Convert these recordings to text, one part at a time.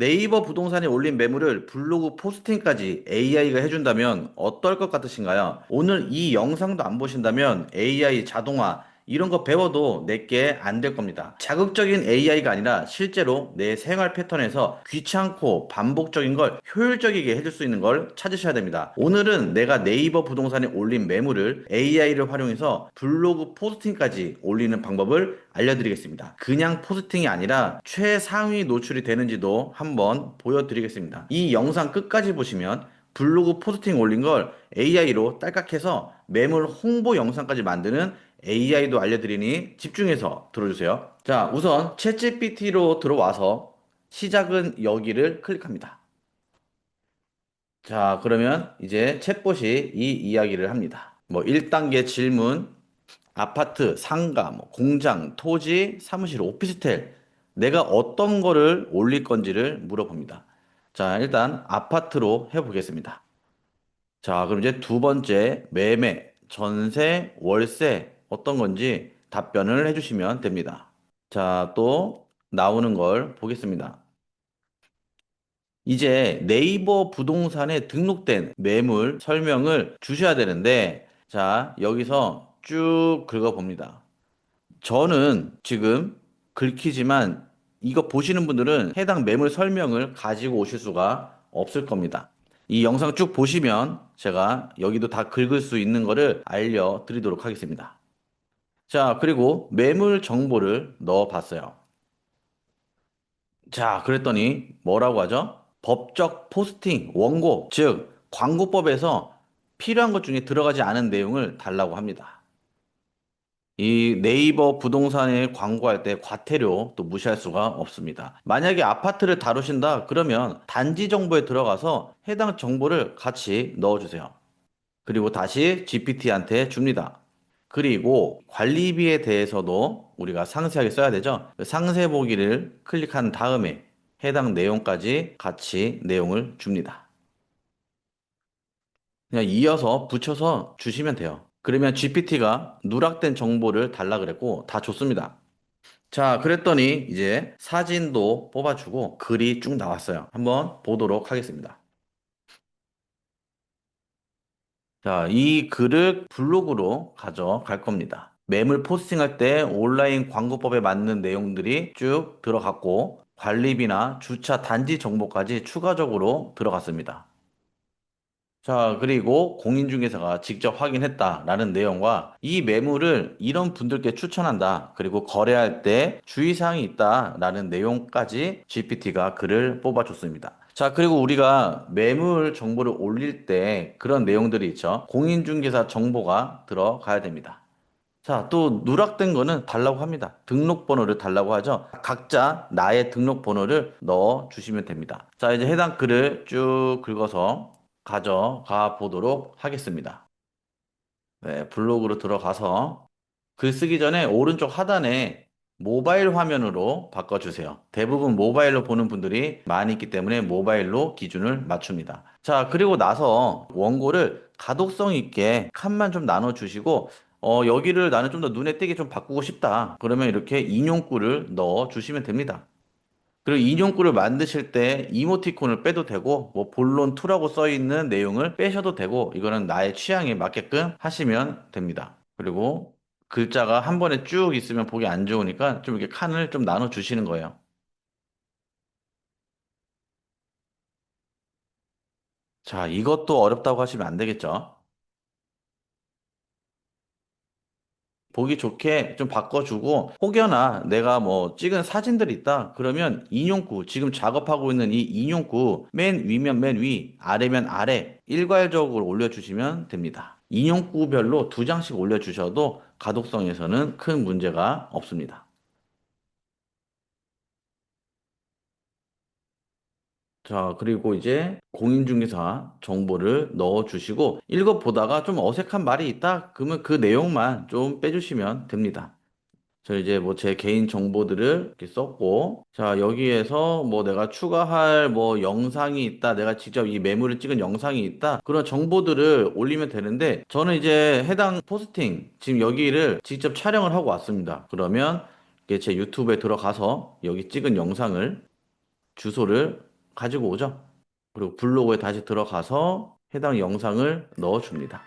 네이버 부동산에 올린 매물을 블로그 포스팅까지 AI가 해준다면 어떨 것 같으신가요? 오늘 이 영상도 안 보신다면 AI 자동화 이런 거 배워도 내게 안 될 겁니다. 자극적인 AI가 아니라 실제로 내 생활 패턴에서 귀찮고 반복적인 걸 효율적이게 해줄 수 있는 걸 찾으셔야 됩니다. 오늘은 내가 네이버 부동산에 올린 매물을 AI를 활용해서 블로그 포스팅까지 올리는 방법을 알려드리겠습니다. 그냥 포스팅이 아니라 최상위 노출이 되는지도 한번 보여드리겠습니다. 이 영상 끝까지 보시면 블로그 포스팅 올린 걸 AI로 딸깍해서 매물 홍보 영상까지 만드는 AI도 알려드리니 집중해서 들어주세요. 자, 우선 챗GPT로 들어와서 시작은 여기를 클릭합니다. 자, 그러면 이제 챗봇이 이 이야기를 합니다. 뭐 1단계 질문, 아파트, 상가, 뭐 공장, 토지, 사무실, 오피스텔 내가 어떤 거를 올릴 건지를 물어봅니다. 자, 일단 아파트로 해보겠습니다. 자, 그럼 이제 두 번째 매매, 전세, 월세 어떤 건지 답변을 해주시면 됩니다. 자, 또 나오는 걸 보겠습니다. 이제 네이버 부동산에 등록된 매물 설명을 주셔야 되는데, 자, 여기서 쭉 긁어봅니다. 저는 지금 긁히지만 이거 보시는 분들은 해당 매물 설명을 가지고 오실 수가 없을 겁니다. 이 영상 쭉 보시면 제가 여기도 다 긁을 수 있는 거를 알려드리도록 하겠습니다. 자, 그리고 매물 정보를 넣어 봤어요. 자, 그랬더니 뭐라고 하죠? 법적 포스팅, 원고, 즉 광고법에서 필요한 것 중에 들어가지 않은 내용을 달라고 합니다. 이 네이버 부동산에 광고할 때 과태료 또 무시할 수가 없습니다. 만약에 아파트를 다루신다 그러면 단지 정보에 들어가서 해당 정보를 같이 넣어주세요. 그리고 다시 GPT한테 줍니다. 그리고 관리비에 대해서도 우리가 상세하게 써야 되죠. 그 상세 보기를 클릭한 다음에 해당 내용까지 같이 내용을 줍니다. 그냥 이어서 붙여서 주시면 돼요. 그러면 GPT가 누락된 정보를 달라 그랬고 다 줬습니다. 자, 그랬더니 이제 사진도 뽑아주고 글이 쭉 나왔어요. 한번 보도록 하겠습니다. 자, 이 글을 블로그로 가져갈 겁니다. 매물 포스팅할 때 온라인 광고법에 맞는 내용들이 쭉 들어갔고 관리비나 주차 단지 정보까지 추가적으로 들어갔습니다. 자, 그리고 공인중개사가 직접 확인했다라는 내용과 이 매물을 이런 분들께 추천한다. 그리고 거래할 때 주의사항이 있다라는 내용까지 GPT가 글을 뽑아줬습니다. 자, 그리고 우리가 매물 정보를 올릴 때 그런 내용들이 있죠. 공인중개사 정보가 들어가야 됩니다. 자, 또 누락된 거는 달라고 합니다. 등록번호를 달라고 하죠. 각자 나의 등록번호를 넣어 주시면 됩니다. 자, 이제 해당 글을 쭉 긁어서 가져가 보도록 하겠습니다. 네, 블로그로 들어가서 글 쓰기 전에 오른쪽 하단에 모바일 화면으로 바꿔주세요. 대부분 모바일로 보는 분들이 많이 있기 때문에 모바일로 기준을 맞춥니다. 자, 그리고 나서 원고를 가독성 있게 칸만 좀 나눠주시고, 여기를 나는 좀 더 눈에 띄게 좀 바꾸고 싶다. 그러면 이렇게 인용구를 넣어 주시면 됩니다. 그리고 인용구를 만드실 때 이모티콘을 빼도 되고, 뭐 본론 2라고 써 있는 내용을 빼셔도 되고, 이거는 나의 취향에 맞게끔 하시면 됩니다. 그리고 글자가 한 번에 쭉 있으면 보기 안 좋으니까 좀 이렇게 칸을 좀 나눠 주시는 거예요. 자, 이것도 어렵다고 하시면 안 되겠죠? 보기 좋게 좀 바꿔주고, 혹여나 내가 뭐 찍은 사진들이 있다. 그러면 인용구, 지금 작업하고 있는 이 인용구 맨 위면 맨 위, 아래면 아래 일괄적으로 올려주시면 됩니다. 인용구별로 2장씩 올려주셔도 가독성에서는 큰 문제가 없습니다. 자, 그리고 이제 공인중개사 정보를 넣어주시고 읽어보다가 좀 어색한 말이 있다? 그러면 그 내용만 좀 빼주시면 됩니다. 저 이제 뭐 제 개인 정보들을 이렇게 썼고, 자, 여기에서 뭐 내가 추가할 뭐 영상이 있다, 내가 직접 이 매물을 찍은 영상이 있다, 그런 정보들을 올리면 되는데, 저는 이제 해당 포스팅, 지금 여기를 직접 촬영을 하고 왔습니다. 그러면 이게 제 유튜브에 들어가서 여기 찍은 영상을, 주소를 가지고 오죠. 그리고 블로그에 다시 들어가서 해당 영상을 넣어줍니다.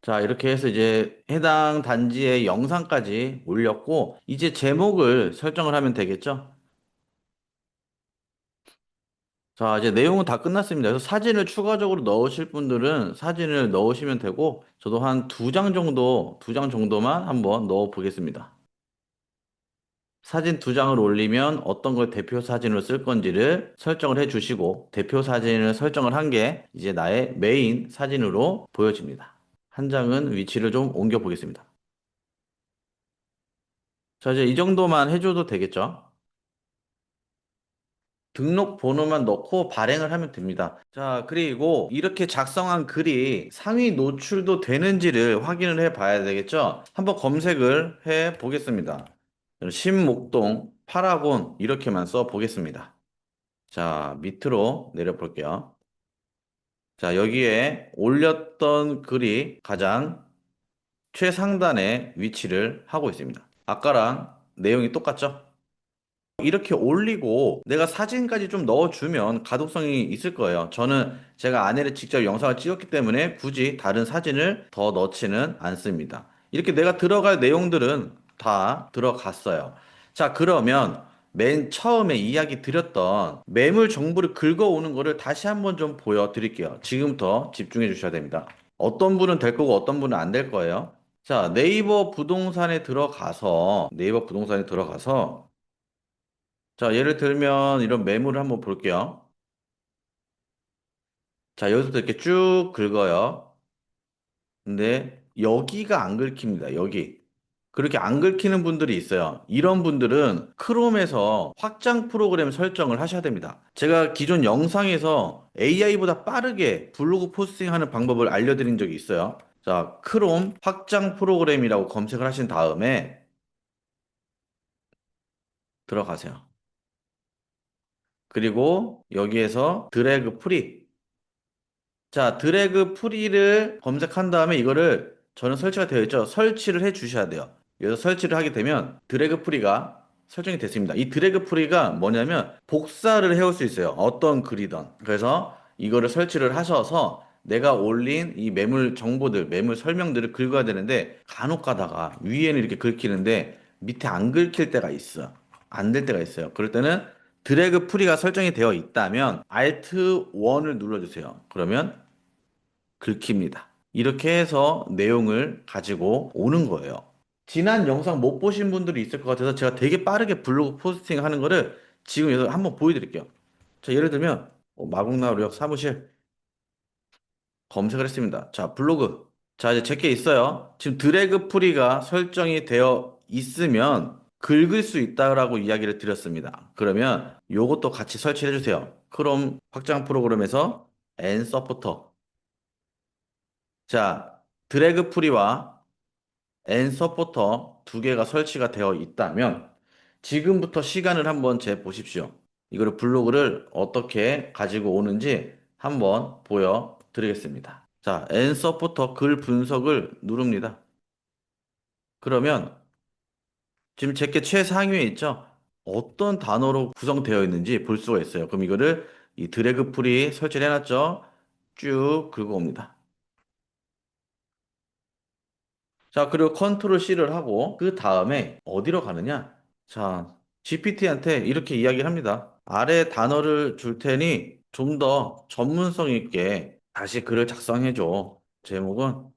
자, 이렇게 해서 이제 해당 단지의 영상까지 올렸고, 이제 제목을 설정을 하면 되겠죠? 자, 이제 내용은 다 끝났습니다. 그래서 사진을 추가적으로 넣으실 분들은 사진을 넣으시면 되고, 저도 한 두 장 정도만 한번 넣어 보겠습니다. 사진 두 장을 올리면 어떤 걸 대표 사진으로 쓸 건지를 설정을 해 주시고, 대표 사진을 설정을 한 게 이제 나의 메인 사진으로 보여집니다. 한 장은 위치를 좀 옮겨 보겠습니다. 자, 이제 이 정도만 해줘도 되겠죠? 등록 번호만 넣고 발행을 하면 됩니다. 자, 그리고 이렇게 작성한 글이 상위 노출도 되는지를 확인을 해 봐야 되겠죠? 한번 검색을 해 보겠습니다. 신목동 파라곤 이렇게만 써 보겠습니다. 자, 밑으로 내려 볼게요. 자, 여기에 올렸던 글이 가장 최상단에 위치를 하고 있습니다. 아까랑 내용이 똑같죠? 이렇게 올리고 내가 사진까지 좀 넣어주면 가독성이 있을 거예요. 저는 제가 아내를 직접 영상을 찍었기 때문에 굳이 다른 사진을 더 넣지는 않습니다. 이렇게 내가 들어갈 내용들은 다 들어갔어요. 자, 그러면 맨 처음에 이야기 드렸던 매물 정보를 긁어오는 거를 다시 한번 좀 보여드릴게요. 지금부터 집중해 주셔야 됩니다. 어떤 분은 될 거고 어떤 분은 안 될 거예요. 자, 네이버 부동산에 들어가서 자, 예를 들면 이런 매물을 한번 볼게요. 자, 여기서부터 이렇게 쭉 긁어요. 근데 여기가 안 긁힙니다. 여기. 그렇게 안 긁히는 분들이 있어요. 이런 분들은 크롬에서 확장 프로그램 설정을 하셔야 됩니다. 제가 기존 영상에서 AI보다 빠르게 블로그 포스팅하는 방법을 알려드린 적이 있어요. 자, 크롬 확장 프로그램이라고 검색을 하신 다음에 들어가세요. 그리고 여기에서 드래그 프리 자, 드래그 프리를 검색한 다음에 이거를 저는 설치가 되어 있죠. 설치를 해 주셔야 돼요. 여기서 설치를 하게 되면 드래그 프리가 설정이 됐습니다. 이 드래그 프리가 뭐냐면 복사를 해올 수 있어요. 어떤 글이든. 그래서 이거를 설치를 하셔서 내가 올린 이 매물 정보들, 매물 설명들을 긁어야 되는데 간혹 가다가 위에는 이렇게 긁히는데 밑에 안 긁힐 때가 있어. 안 될 때가 있어요. 그럴 때는 드래그 프리가 설정이 되어 있다면 Alt 1을 눌러주세요. 그러면 긁힙니다. 이렇게 해서 내용을 가지고 오는 거예요. 지난 영상 못 보신 분들이 있을 것 같아서 제가 되게 빠르게 블로그 포스팅 하는 거를 지금 여기서 한번 보여드릴게요. 자, 예를 들면 마곡나루역 사무실 검색을 했습니다. 자, 블로그. 자, 이제 제게 있어요. 지금 드래그 프리가 설정이 되어 있으면 긁을 수 있다라고 이야기를 드렸습니다. 그러면 요것도 같이 설치해 주세요. 크롬 확장 프로그램에서 N 서포터. 자, 드래그 프리와 N 서포터 두 개가 설치가 되어 있다면 지금부터 시간을 한번 재 보십시오. 이거를 블로그를 어떻게 가지고 오는지 한번 보여드리겠습니다. 자, N 서포터 글 분석을 누릅니다. 그러면 지금 제게 최상위에 있죠? 어떤 단어로 구성되어 있는지 볼 수가 있어요. 그럼 이거를 이 드래그 풀이 설치를 해놨죠? 쭉 긁어옵니다. 자, 그리고 컨트롤 C를 하고 그 다음에 어디로 가느냐? 자, GPT한테 이렇게 이야기를 합니다. 아래 단어를 줄 테니 좀 더 전문성 있게 다시 글을 작성해줘. 제목은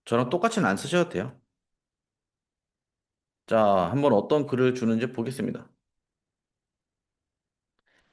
저랑 똑같이는 안 쓰셔도 돼요. 자, 한번 어떤 글을 주는지 보겠습니다.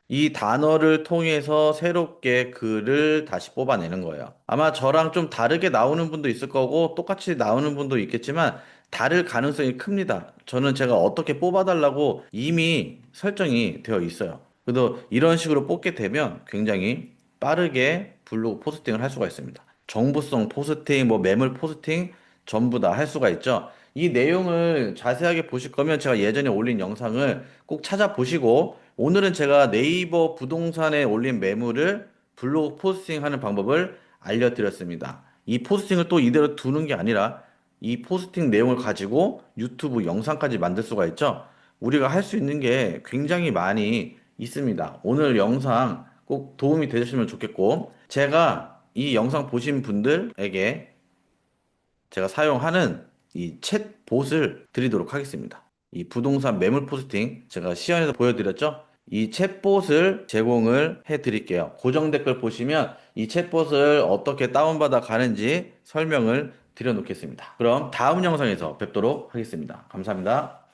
이 단어를 통해서 새롭게 글을 다시 뽑아내는 거예요. 아마 저랑 좀 다르게 나오는 분도 있을 거고 똑같이 나오는 분도 있겠지만 다를 가능성이 큽니다. 저는 제가 어떻게 뽑아달라고 이미 설정이 되어 있어요. 그래도 이런 식으로 뽑게 되면 굉장히 빠르게 블로그 포스팅을 할 수가 있습니다. 정보성 포스팅, 뭐 매물 포스팅 전부 다 할 수가 있죠. 이 내용을 자세하게 보실 거면 제가 예전에 올린 영상을 꼭 찾아보시고 오늘은 제가 네이버 부동산에 올린 매물을 블로그 포스팅하는 방법을 알려드렸습니다. 이 포스팅을 또 이대로 두는 게 아니라 이 포스팅 내용을 가지고 유튜브 영상까지 만들 수가 있죠. 우리가 할 수 있는 게 굉장히 많이 있습니다. 오늘 영상 꼭 도움이 되셨으면 좋겠고, 제가 이 영상 보신 분들에게 제가 사용하는 이 챗봇을 드리도록 하겠습니다. 이 부동산 매물 포스팅 제가 시연해서 보여드렸죠? 이 챗봇을 제공을 해 드릴게요. 고정 댓글 보시면 이 챗봇을 어떻게 다운받아 가는지 설명을 드려 놓겠습니다. 그럼 다음 영상에서 뵙도록 하겠습니다. 감사합니다.